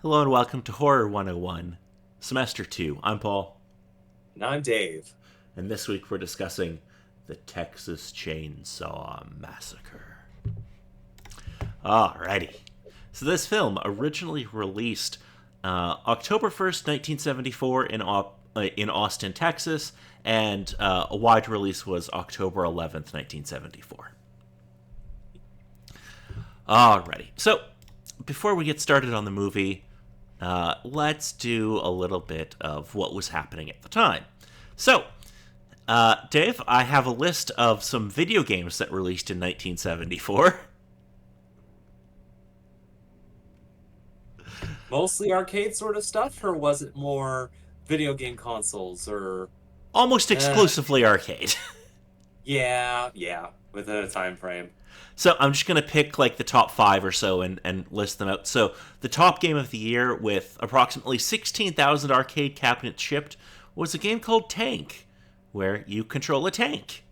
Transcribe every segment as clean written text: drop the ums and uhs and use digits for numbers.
Hello and welcome to Horror 101, Semester 2. I'm Paul, And I'm Dave. and this week we're discussing the Texas Chainsaw Massacre. Alrighty. So this film originally released October 1st, 1974 in Austin, Texas, and a wide release was October 11th, 1974. Alrighty. So before we get started on the movie, let's do a little bit of what was happening at the time. So, Dave, I have a list of some video games that released in 1974. Mostly arcade sort of stuff, or was it more video game consoles? Or Almost uh, exclusively arcade. yeah, within a time frame. So I'm just going to pick like the top five or so and list them out. So the top game of the year with approximately 16,000 arcade cabinets shipped was a game called Tank, where you control a tank.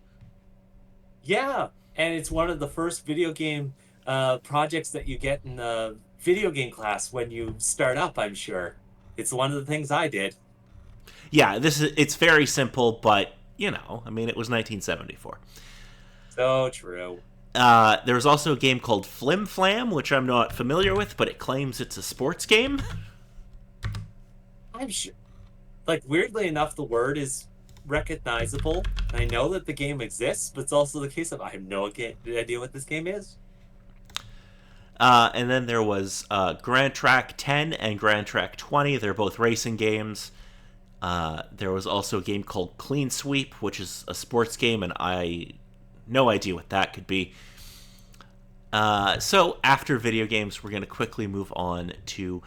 Yeah, and it's one of the first video game projects that you get in the video game class when you start up. I'm sure it's one of the things I did. Yeah, it's very simple, but I mean, it was 1974. So true. There was also a game called Flim Flam, which I'm not familiar with, but it claims it's a sports game. I'm sure. Like weirdly enough, the word is recognizable. I know that the game exists, but it's also the case of I have no idea what this game is. And then there was Grand Track 10 and Grand Track 20. They're both racing games. There was also a game called Clean Sweep, which is a sports game, and I no idea what that could be. So after video games, we're going to quickly move on to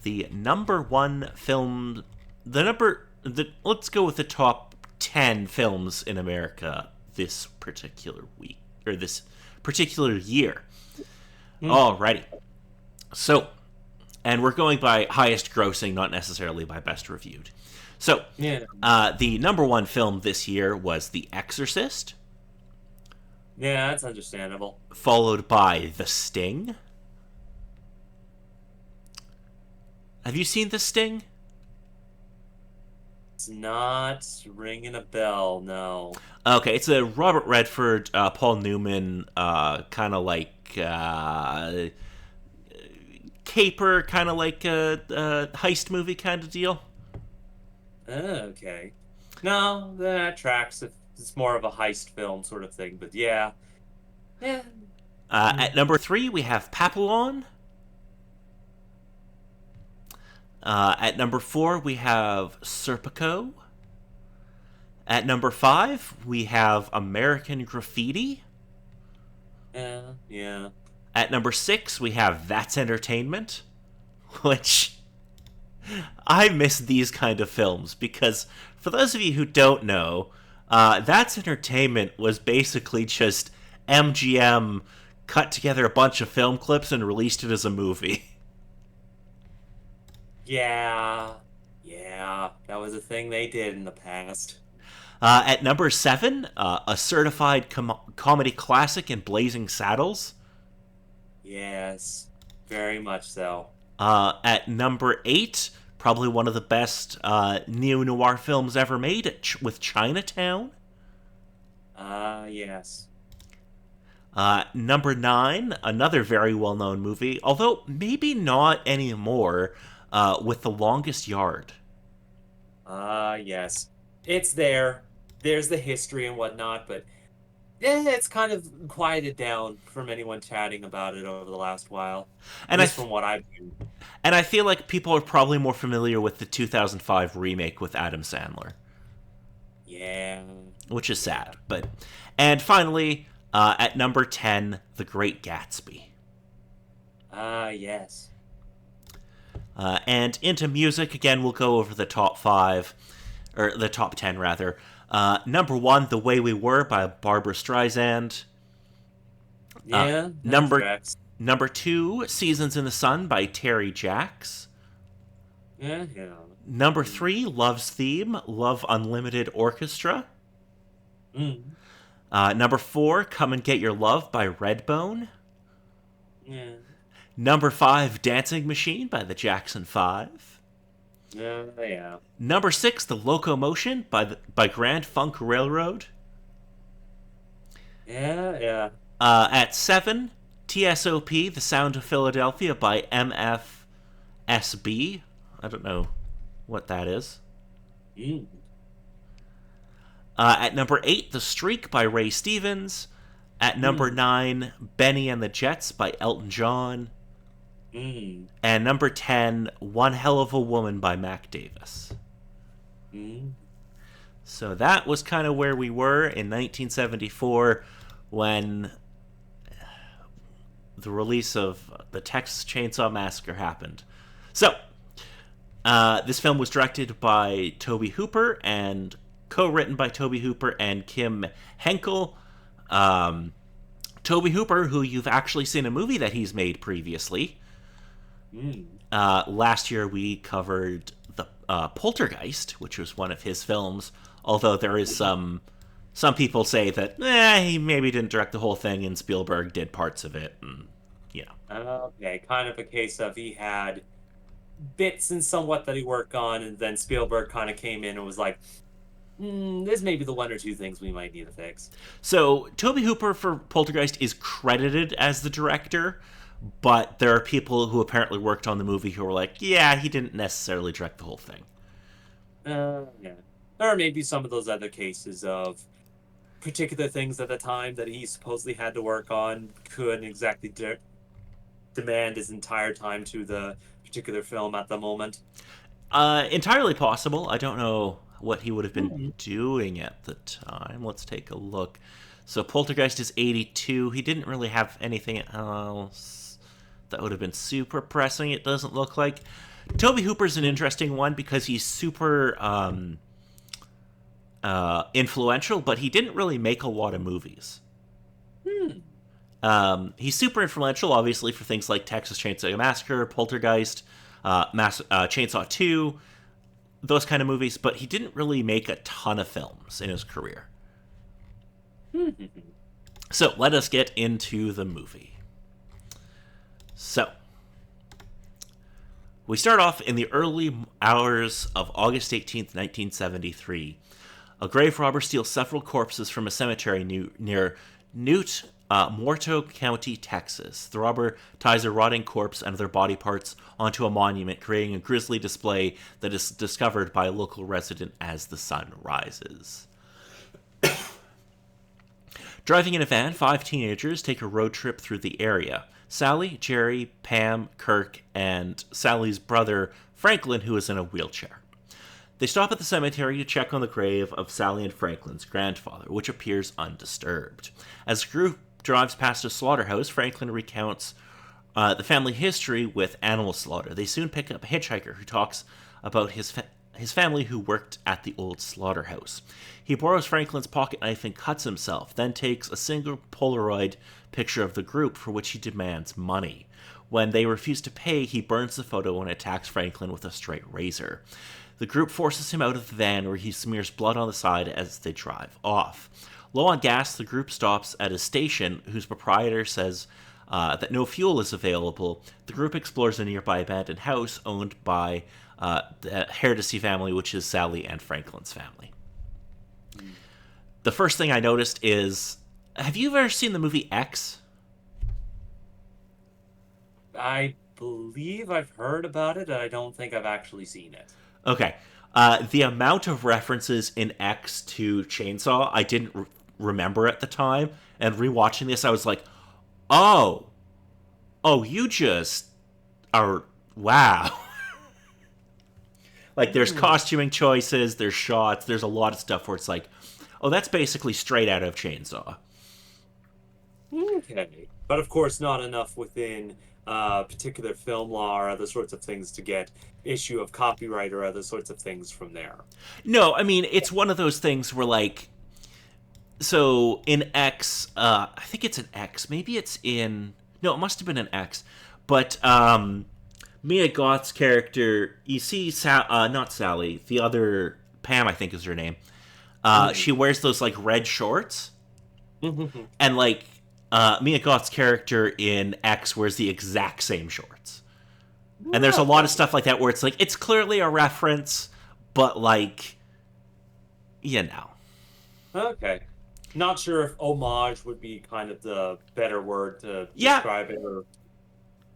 the number one film. Let's go with the top 10 films in America this particular week or this particular year. Hmm. Alrighty. So, and we're going by highest grossing, not necessarily by best reviewed. So, Yeah, the number one film this year was The Exorcist, yeah, that's understandable. followed by The Sting. Have you seen The Sting? It's not ringing a bell, no. Okay, it's a Robert Redford, Paul Newman, kind of like caper, kind of like a heist movie kind of deal. Okay. No, that tracks if it's more of a heist film sort of thing, but yeah. Yeah. At number three, we have Papillon. At number four, we have Serpico. At number five, we have American Graffiti. Yeah. At number six, we have That's Entertainment, which I miss these kind of films because for those of you who don't know, That's Entertainment was basically just MGM cut together a bunch of film clips and released it as a movie. Yeah. Yeah. That was a thing they did in the past. At number seven, a certified comedy classic in Blazing Saddles. Yes. Very much so. At number eight, probably one of the best neo noir films ever made with Chinatown. Yes. Number nine, another very well known movie, although maybe not anymore, with The Longest Yard. Yes. It's there. There's the history and whatnot, but yeah, it's kind of quieted down from anyone chatting about it over the last while. At And I least th- from what I've heard. and I feel like people are probably more familiar with the 2005 remake with Adam Sandler, Yeah. which is Yeah. sad. But and finally, at number 10, The Great Gatsby. Yes. And into music again, we'll go over the top five or the top 10 rather. Number one, The Way We Were by Barbara Streisand. Uh, Yeah, that number tracks. number two, Seasons in the Sun by Terry Jacks. Yeah. Number Mm. three, Love's Theme, Love Unlimited Orchestra. Mm. Number four, Come and Get Your Love by Redbone. Yeah. Number 5, Dancing Machine by the Jackson 5. Yeah. Number 6, The Locomotion by Grand Funk Railroad. Yeah. At 7, TSOP, The Sound of Philadelphia by MFSB. I don't know what that is. Mm. At number 8, The Streak by Ray Stevens. At number 9, Benny and the Jets by Elton John. Mm. And number 10, One Hell of a Woman by Mac Davis. Mm. So that was kind of where we were in 1974 when the release of the Texas Chainsaw Massacre happened. So, this film was directed by Tobe Hooper and co-written by Tobe Hooper and Kim Henkel. Tobe Hooper, who you've actually seen a movie that he's made previously. Last year we covered the Poltergeist, which was one of his films, although there is some people say that he maybe didn't direct the whole thing and Spielberg did parts of it, and Okay, kind of a case of he had bits and somewhat that he worked on, and then Spielberg kind of came in and was like, there's maybe the one or two things we might need to fix. So Tobe Hooper for Poltergeist is credited as the director, but there are people who apparently worked on the movie who were like, yeah, he didn't necessarily direct the whole thing. Yeah. Or maybe some of those other cases of particular things at the time that he supposedly had to work on couldn't exactly demand his entire time to the particular film at the moment. Entirely possible. I don't know what he would have been doing at the time. Let's take a look. So Poltergeist is 82. He didn't really have anything else that would have been super pressing, it doesn't look like. Tobe Hooper's an interesting one because he's super influential, but he didn't really make a lot of movies. He's super influential, obviously, for things like Texas Chainsaw Massacre, Poltergeist, Chainsaw 2, those kind of movies, but he didn't really make a ton of films in his career. So let us get into the movie. So, we start off in the early hours of August 18th, 1973. A grave robber steals several corpses from a cemetery near Newt, Morto County, Texas. The robber ties a rotting corpse and other body parts onto a monument, creating a grisly display that is discovered by a local resident as the sun rises. Driving in a van, 5 teenagers take a road trip through the area. Sally, Jerry, Pam, Kirk, and Sally's brother, Franklin, who is in a wheelchair. They stop at the cemetery to check on the grave of Sally and Franklin's grandfather, which appears undisturbed. As the group drives past a slaughterhouse, Franklin recounts the family history with animal slaughter. They soon pick up a hitchhiker who talks about his family who worked at the old slaughterhouse. He borrows Franklin's pocket knife and cuts himself, then takes a single Polaroid picture of the group for which he demands money. When they refuse to pay, he burns the photo and attacks Franklin with a straight razor. The group forces him out of the van, where he smears blood on the side as they drive off. Low on gas, the group stops at a station whose proprietor says that no fuel is available. The group explores a nearby abandoned house owned by the Herdesy family, which is Sally and Franklin's family. The first thing I noticed is, have you ever seen the movie X? I believe I've heard about it, and I don't think I've actually seen it. Okay. The amount of references in X to Chainsaw, I didn't remember at the time. And rewatching this, I was like, oh, you just are, wow. Like, there's costuming choices, there's shots, there's a lot of stuff where it's like, oh, that's basically straight out of Chainsaw. Okay. But of course, not enough within particular film law or other sorts of things to get issue of copyright or other sorts of things from there. No, I mean, it's one of those things where, like, so in X, I think it's an X, maybe it's in, no, it must have been an X, but Mia Goth's character, you see, not Sally, the other, Pam, I think is her name, she wears those, like, red shorts, and, like, Mia Goth's character in X wears the exact same shorts. And there's a lot of Okay. stuff like that where it's like, it's clearly a reference, but like, you know. Okay. Not sure if homage would be kind of the better word to Yeah, describe it, or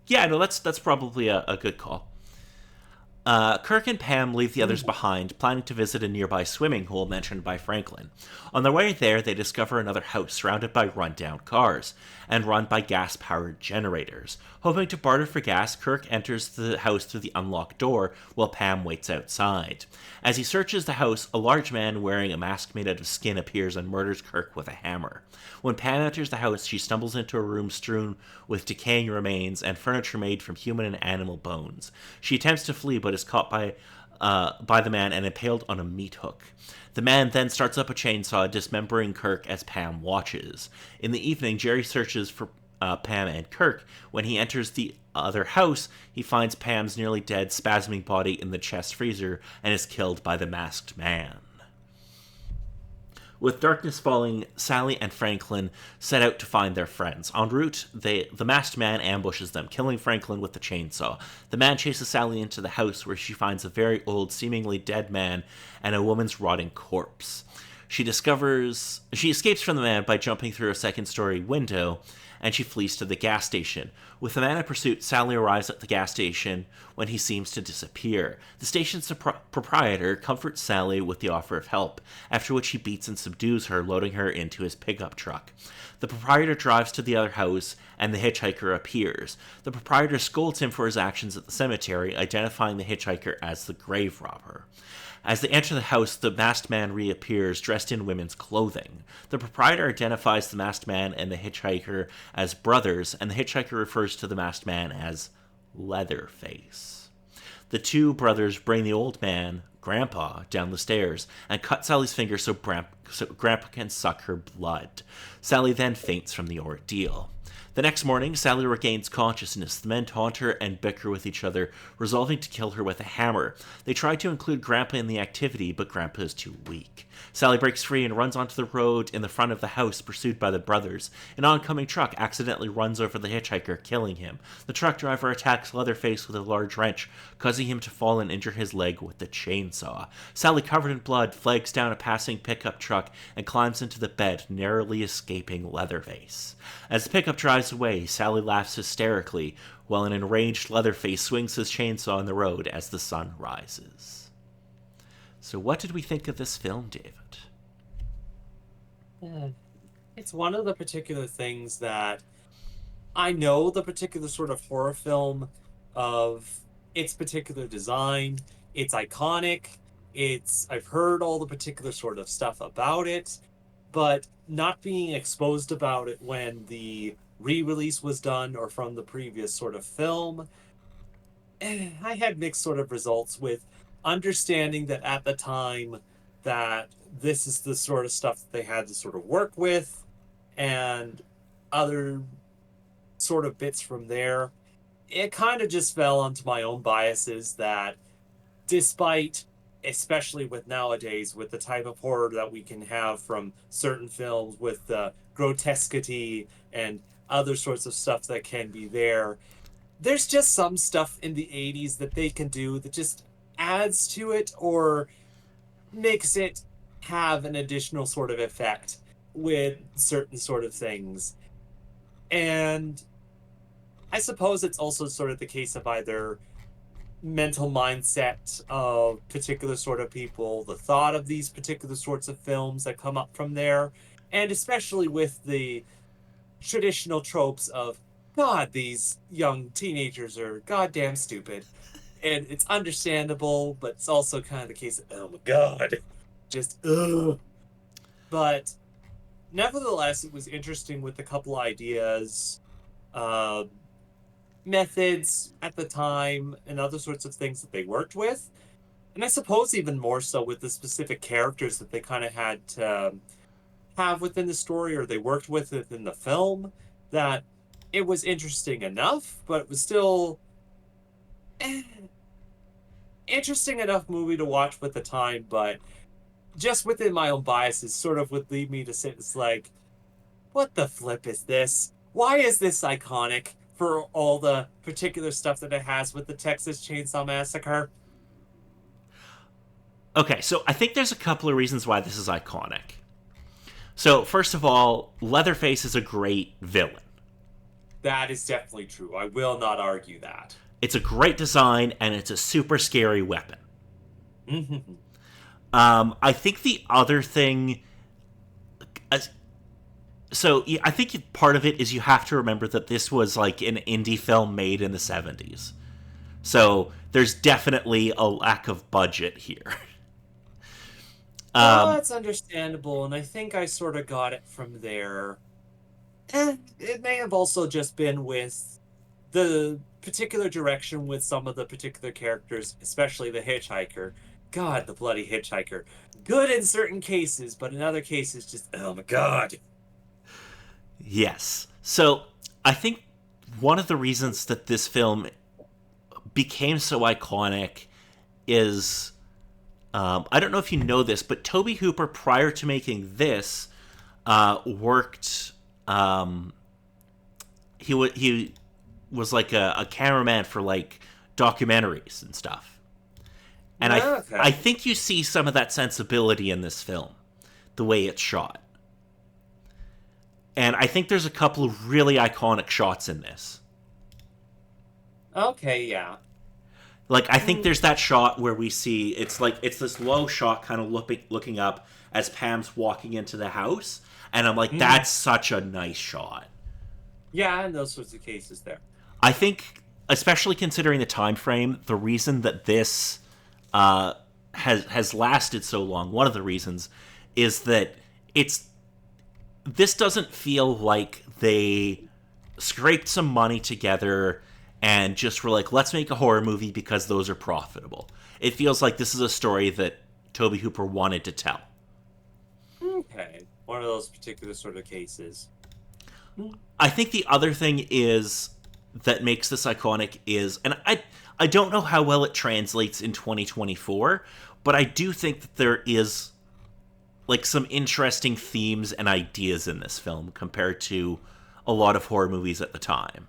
yeah, no, that's probably a good call. Kirk and Pam leave the others behind, planning to visit a nearby swimming hole mentioned by Franklin. On their way there, they discover another house surrounded by rundown cars and run by gas powered generators. Hoping to barter for gas, Kirk enters the house through the unlocked door while Pam waits outside. As he searches the house, a large man wearing a mask made out of skin appears and murders Kirk with a hammer. When Pam enters the house, she stumbles into a room strewn with decaying remains and furniture made from human and animal bones. She attempts to flee but is caught by the man and impaled on a meat hook. The man then starts up a chainsaw, dismembering Kirk as Pam watches. In the evening, Jerry searches for Pam and Kirk. When he enters the other house, he finds Pam's nearly dead, spasming body in the chest freezer and is killed by the masked man. With darkness falling, Sally and Franklin set out to find their friends. En route, the masked man ambushes them, killing Franklin with the chainsaw. The man chases Sally into the house where she finds a very old, seemingly dead man and a woman's rotting corpse. She escapes from the man by jumping through a second-story window, and she flees to the gas station. With the man in pursuit, Sally arrives at the gas station when he seems to disappear. The station's proprietor comforts Sally with the offer of help, after which he beats and subdues her, loading her into his pickup truck. The proprietor drives to the other house, and the hitchhiker appears. The proprietor scolds him for his actions at the cemetery, identifying the hitchhiker as the grave robber. As they enter the house, the masked man reappears, dressed in women's clothing. The proprietor identifies the masked man and the hitchhiker as brothers, and the hitchhiker refers to the masked man as Leatherface. The two brothers bring the old man, Grandpa, down the stairs and cut Sally's finger so Grandpa can suck her blood. Sally then faints from the ordeal. The next morning, Sally regains consciousness. The men taunt her and bicker with each other, resolving to kill her with a hammer. They try to include Grandpa in the activity, but Grandpa is too weak. Sally breaks free and runs onto the road in the front of the house, pursued by the brothers. An oncoming truck accidentally runs over the hitchhiker, killing him. The truck driver attacks Leatherface with a large wrench, causing him to fall and injure his leg with the chainsaw. Sally, covered in blood, flags down a passing pickup truck and climbs into the bed, narrowly escaping Leatherface. As the pickup drives away, Sally laughs hysterically, while an enraged Leatherface swings his chainsaw in the road as the sun rises. So what did we think of this film, David? it's one of the particular things that I know the particular sort of horror film of its particular design. It's iconic. I've heard all the particular sort of stuff about it, but not being exposed about it when the re-release was done or from the previous sort of film, I had mixed sort of results with understanding that at the time that this is the sort of stuff that they had to sort of work with and other sort of bits from there. It kind of just fell onto my own biases that despite, especially with nowadays, with the type of horror that we can have from certain films with the grotesquity and other sorts of stuff that can be there, there's just some stuff in the 80s that they can do that just adds to it or makes it have an additional sort of effect with certain sort of things. And I suppose it's also sort of the case of either mental mindset of particular sort of people, the thought of these particular sorts of films that come up from there, and especially with the traditional tropes of, God, these young teenagers are goddamn stupid. And it's understandable, but it's also kind of the case of, oh my God, just, ugh. But nevertheless, it was interesting with a couple ideas, uh, methods at the time, and other sorts of things that they worked with. And I suppose even more so with the specific characters that they kind of had to have within the story or they worked with within the film, that it was interesting enough, but it was still eh, interesting enough movie to watch with the time, but just within my own biases sort of would lead me to say it's like, what the flip is this? Why is this iconic for all the particular stuff that it has with the Texas Chainsaw Massacre? Okay, so I think there's a couple of reasons why this is iconic. So, first of all, Leatherface is a great villain. That is definitely true. I will not argue that. It's a great design, and it's a super scary weapon. Mm-hmm. I think the other thing. So, I think part of it is you have to remember that this was like an indie film made in the 70s. So, there's definitely a lack of budget here. Well, Um, that's understandable, and I think I sort of got it from there. It may have also just been with the particular direction with some of the particular characters, especially the hitchhiker. God, the bloody hitchhiker. Good in certain cases, but in other cases, just, oh my God. yes. So, I think one of the reasons that this film became so iconic is I don't know if you know this, but Tobe Hooper, prior to making this, worked. He was like a cameraman for like documentaries and stuff, and I Okay. think you see some of that sensibility in this film, the way it's shot, and I think there's a couple of really iconic shots in this. Okay, yeah. Like I think Mm, there's that shot where we see it's this low shot kind of looking up as Pam's walking into the house, and I'm like, mhm. that's such a nice shot. Yeah, in those sorts of cases there. I think, especially considering the time frame, the reason that this uh, has lasted so long, one of the reasons is that it's this doesn't feel like they scraped some money together and just were like, let's make a horror movie because those are profitable. It feels like this is a story that Tobe Hooper wanted to tell. Okay. One of those particular sort of cases. Mm, I think the other thing is that makes this iconic is, and I don't know how well it translates in 2024, but I do think that there is like some interesting themes and ideas in this film compared to a lot of horror movies at the time.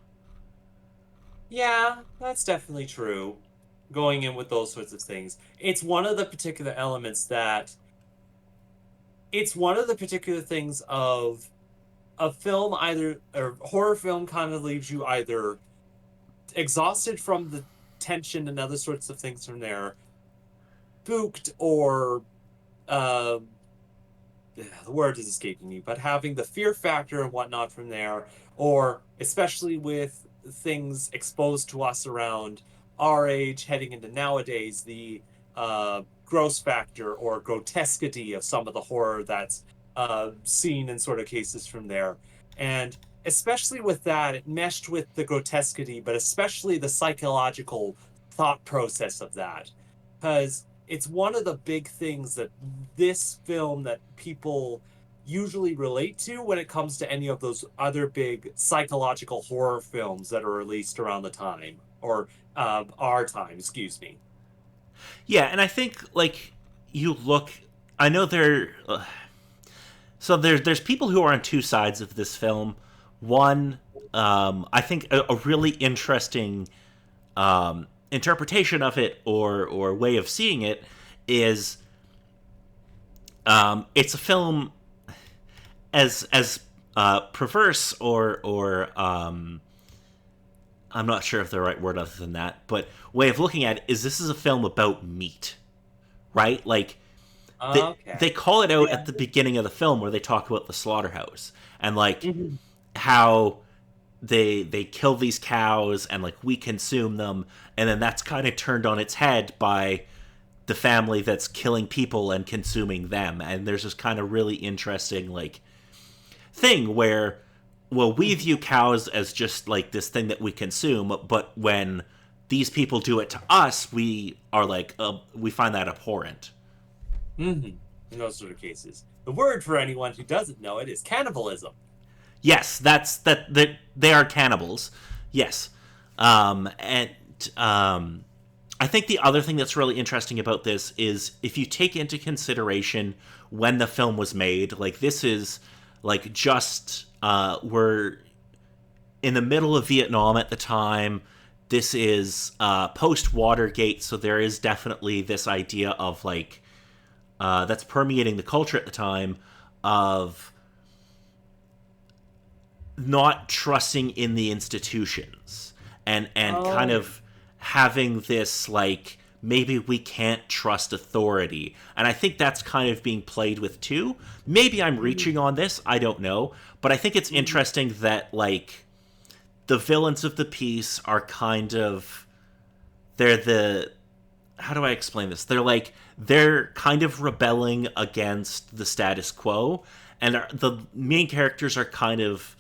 yeah, that's definitely true. Going in with those sorts of things. It's one of the particular elements that it's one of the particular things of a film either or horror film kind of leaves you either exhausted from the tension and other sorts of things from there, spooked or uh, the word is escaping me, but having the fear factor and whatnot from there, or especially with things exposed to us around our age heading into nowadays, the gross factor or grotesquity of some of the horror that's seen in sort of cases from there. And especially with that, it meshed with the grotesquity, but especially the psychological thought process of that. Because it's one of the big things that this film that people usually relate to when it comes to any of those other big psychological horror films that are released around the time or our time, excuse me. Yeah, and I think like you look, I know so there's people who are on two sides of this film. One, I think a really interesting interpretation of it or way of seeing it is it's a film as perverse or I'm not sure if the right word other than that, but way of looking at it is this is a film about meat, right? Like they Okay. call it out Yeah. at the beginning of the film where they talk about the slaughterhouse and like Mhm. how they kill these cows and like we consume them, and then that's kind of turned on its head by the family that's killing people and consuming them. And there's this kind of really interesting like thing where, well, we Mhm. view cows as just like this thing that we consume, but when these people do it to us, we are like we find that abhorrent. Mhm. In those sort of cases. The word for anyone who doesn't know it is cannibalism. Yes, that they are cannibals. Yes, and um, I think the other thing that's really interesting about this is if you take into consideration when the film was made. Like this is like just we're in the middle of Vietnam at the time. This is post Watergate, so there is definitely this idea of like that's permeating the culture at the time of not trusting in the institutions and kind Oh. of having this like maybe we can't trust authority, and I think that's kind of being played with too. Maybe I'm reaching on this, I don't know, but I think it's Mhm. interesting that like the villains of the piece are kind of they're the how do I explain this? They're kind of rebelling against the status quo, and the main characters are kind of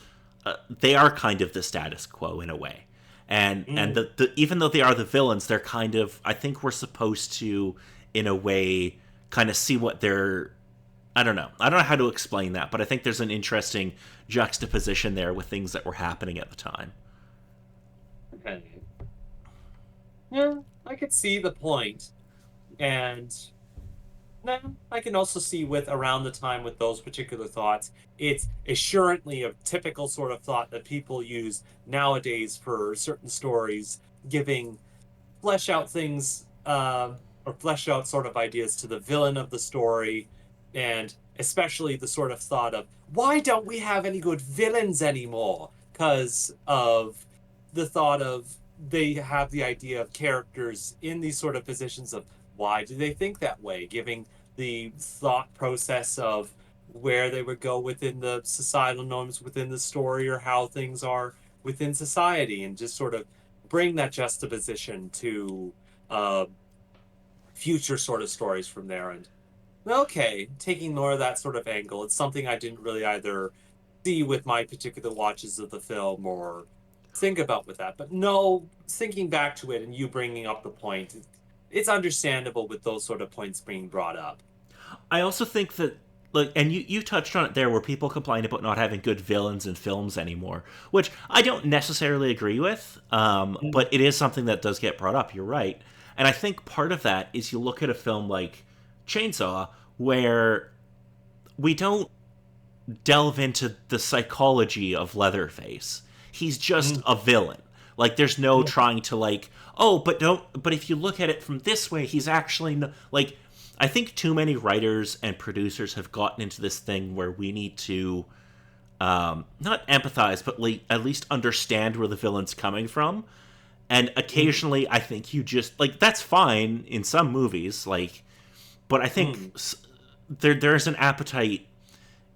they are kind of the status quo in a way. And Mm. even though they are the villains, they're kind of I think we're supposed to in a way kind of see what they're I don't know how to explain that, but I think there's an interesting juxtaposition there with things that were happening at the time. Okay. Yeah, I could see the point. And then I can also see with around the time with those particular thoughts, it's assuredly a typical sort of thought that people use nowadays for certain stories, giving flesh out things or flesh out sort of ideas to the villain of the story, and especially the sort of thought of why don't we have any good villains anymore? Because of the thought of they have the idea of characters in these sort of positions of why do they think that way, giving the thought process of where they would go within the societal norms within the story or how things are within society, and just sort of bring that juxtaposition to uh, future sort of stories from there. And okay, taking more of that sort of angle, it's something I didn't really either see with my particular watches of the film or think about with that. But no, thinking back to it and you bringing up the point, it's understandable with those sort of points being brought up. I also think that like and you touched on it there where people complain about not having good villains in films anymore, which I don't necessarily agree with, Mm. but it is something that does get brought up. You're right. And I think part of that is you look at a film like Chainsaw where we don't delve into the psychology of Leatherface. He's just Mm. a villain. Like there's no Mm. trying to like, oh, but if you look at it from this way, he's actually no, like I think too many writers and producers have gotten into this thing where we need to not empathize, but like, at least understand where the villain's coming from. And Mm. occasionally, I think you just like that's fine in some movies, like, but I think Mm. there's an appetite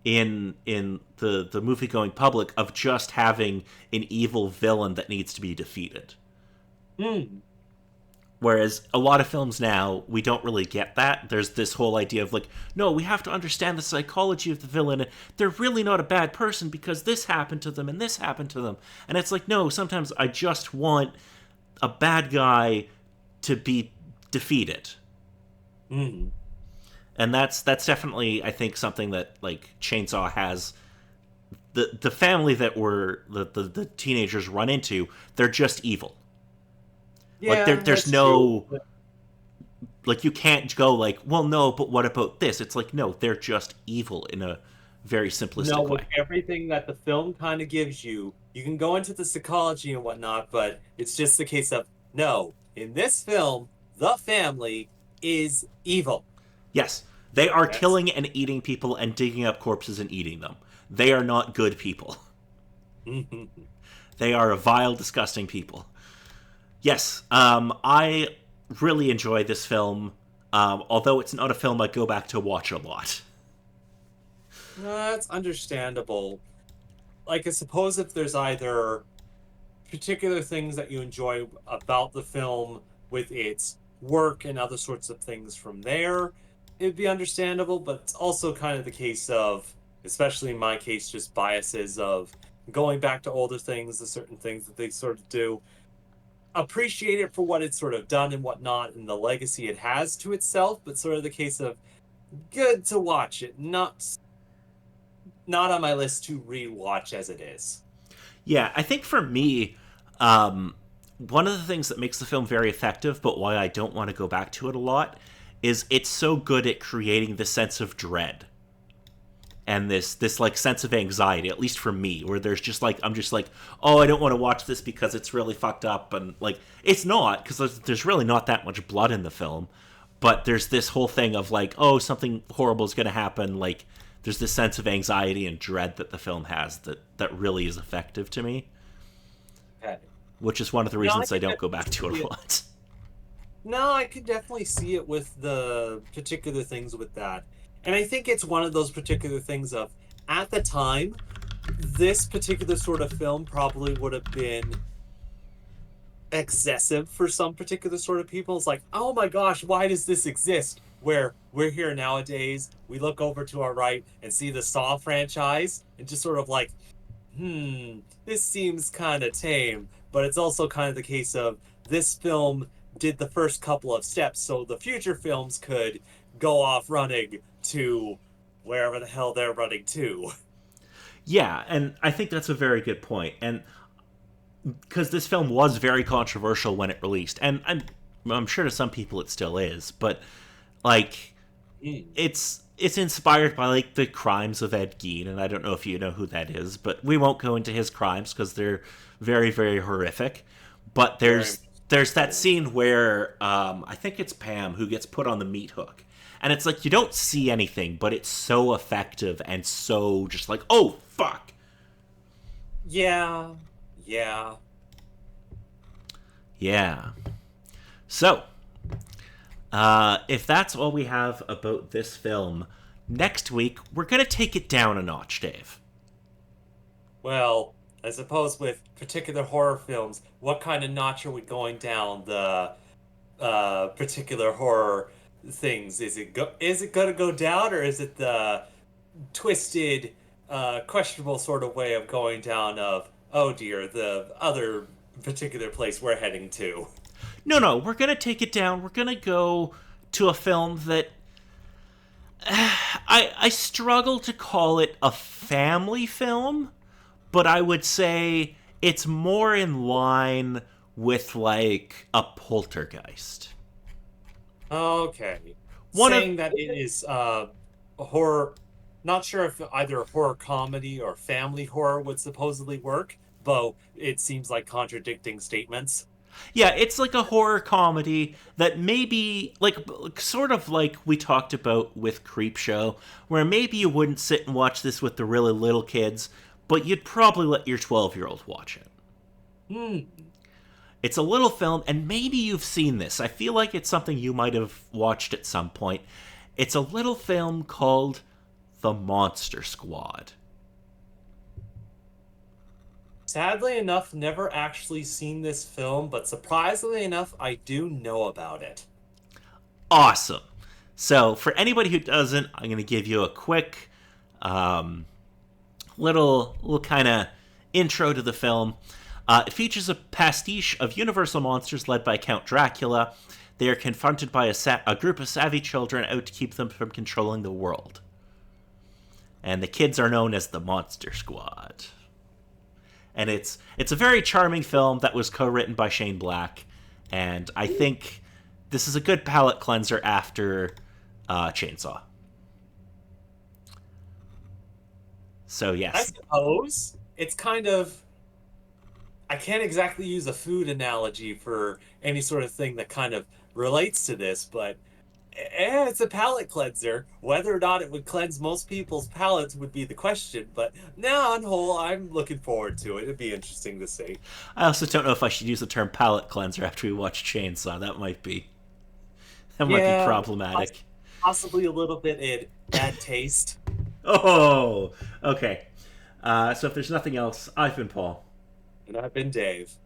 in the movie going public of just having an evil villain that needs to be defeated. Mm. Whereas a lot of films now, we don't really get that. There's this whole idea of like, no, we have to understand the psychology of the villain. They're really not a bad person because this happened to them and this happened to them. And it's like, no, sometimes I just want a bad guy to be defeated. Mm. And that's definitely I think something that like Chainsaw has the family that were the teenagers run into, they're just evil. Like Yeah, there's that's true. no like you can't go like, well, no, but what about this? It's like no, they're just evil in a very No, simplistic with way. everything that the film kind of gives you, you can go into the psychology and whatnot, but it's just the case of no, in this film, the family is evil. Yes, they are That's killing and eating people and digging up corpses and eating them. They are not good people. They are a vile, disgusting people. Yes, I really enjoy this film, although it's not a film I go back to watch a lot. that's understandable. Like, I suppose if there's either particular things that you enjoy about the film with its work and other sorts of things from there, it'd be understandable. But it's also kind of the case of, especially in my case, just biases of going back to older things, the certain things that they sort of do. Appreciate it for what it's sort of done and whatnot, and the legacy it has to itself, but sort of the case of good to watch it, not on my list to rewatch as it is. Yeah, I think for me, one of the things that makes the film very effective, but why I don't want to go back to it a lot, is it's so good at creating the sense of dread. and this like sense of anxiety, at least for me, where there's just like I'm just like, oh, I don't want to watch this because it's really fucked up, and like it's not, because there's really not that much blood in the film, but there's this whole thing of like, oh, something horrible is going to happen. Like there's this sense of anxiety and dread that the film has that really is effective to me, Okay. which is one of the No, I reasons I could don't go back definitely to it see a it. lot. No, I could definitely see it with the particular things with that. And I think it's one of those particular things of, at the time, this particular sort of film probably would have been excessive for some particular sort of people. It's like, oh my gosh, why does this exist? Where we're here nowadays, we look over to our right and see the Saw franchise and just sort of like, this seems kind of tame. But it's also kind of the case of this film did the first couple of steps so the future films could go off running to wherever the hell they're running to. Yeah, and I think that's a very good point. And because this film was very controversial when it released, and I'm sure to some people it still is, but like Mm. it's inspired by like the crimes of Ed Gein, and I don't know if you know who that is, but we won't go into his crimes because they're very very horrific. But Very much there's that so. scene where I think it's Pam who gets put on the meat hook, and it's like you don't see anything, but it's so effective and so just like, oh fuck. Yeah, yeah. Yeah. So if that's all we have about this film, next week we're gonna take it down a notch, Dave. Well, I suppose with particular horror films, what kind of notch are we going down the particular horror things? Is it going to go down, or is it the twisted, questionable sort of way of going down of, oh dear, the other particular place we're heading to? No, no, we're gonna take it down. We're gonna go to a film that I struggle to call it a family film, but I would say it's more in line with like a Poltergeist. Okay. One of Saying that it is a horror, not sure if either horror comedy or family horror would supposedly work, though it seems like contradicting statements. Yeah, it's like a horror comedy that maybe like sort of like we talked about with Creepshow, where maybe you wouldn't sit and watch this with the really little kids, but you'd probably let your 12-year-old watch it. Hmm. It's a little film, and maybe you've seen this. I feel like it's something you might have watched at some point. It's a little film called The Monster Squad. Sadly enough, never actually seen this film, but surprisingly enough, I do know about it. Awesome. So, for anybody who doesn't, I'm going to give you a quick um, little kind of intro to the film. It features a pastiche of Universal monsters led by Count Dracula. They are confronted by a group of savvy children out to keep them from controlling the world. And the kids are known as the Monster Squad. And it's a very charming film that was co-written by Shane Black, and I think this is a good palate cleanser after Chainsaw. So I yes, suppose it's kind of, I can't exactly use a food analogy for any sort of thing that kind of relates to this, but it's a palate cleanser. Whether or not it would cleanse most people's palates would be the question, but now on whole, I'm looking forward to it. It'd be interesting to see. I also don't know if I should use the term palate cleanser after we watch Chainsaw. That might be Yeah, problematic. possibly a little bit in bad taste. Oh, okay. So if there's nothing else, I've been Paul. And I've been Dave.